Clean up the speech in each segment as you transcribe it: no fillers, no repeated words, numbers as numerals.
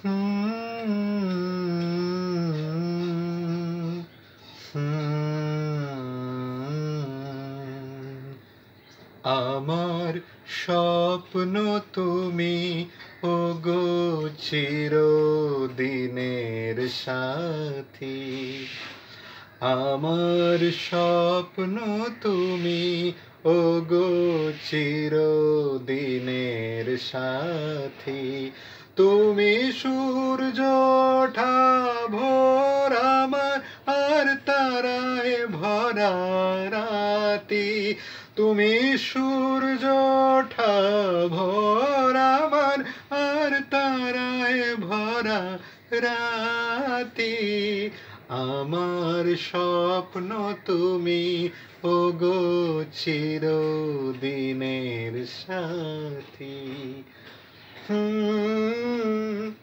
হুম, হুম। আমার স্বপ্ন তুমি, ওগো চিরদিনের সাথী। আমার স্বপ্ন তুমি, ওগো চিরদিনের সাথী। তুমি সূর্য ওঠা ভোর আমার, আর তারায় ভরা রাতি। তুমি সূর্য ওঠা ভোর আমার, আর তারায় ভরা রাতি। আমার স্বপ্ন তুমি, ওগো চিরদিনের সাথী। হুম,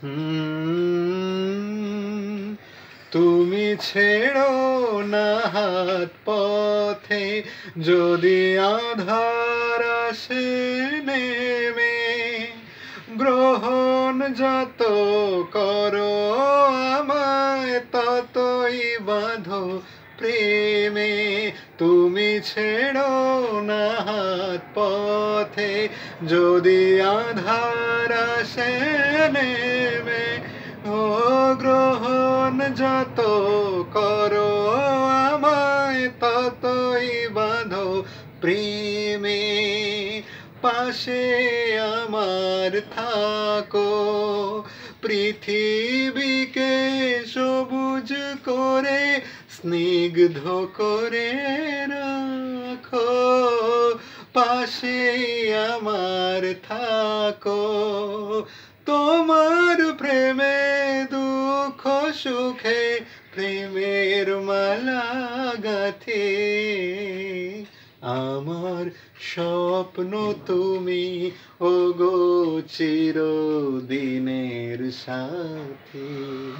হুম। তুমি ছেড়ো না হাত পথে, যদি আঁধার আসে নেমে। গ্রহণ যত করো আমায়, ততই বাঁধো প্রেমে। তুমি ছেড়ো না হাত পথে, যদি আঁধার আসে নেমে। ও গ্রহণ যত করো আমায়, ততই বাঁধো প্রেমে। পাশে আমার থাকো, পৃথিবীকে সবুজ করে স্নিগ্ধ করে রাখো। পাশে আমার থাকো, তোমার প্রেমে দুঃখ সুখে প্রেমের মালা গাঁথে। আমার স্বপ্ন তুমি, ওগো চিরদিনের সাথী।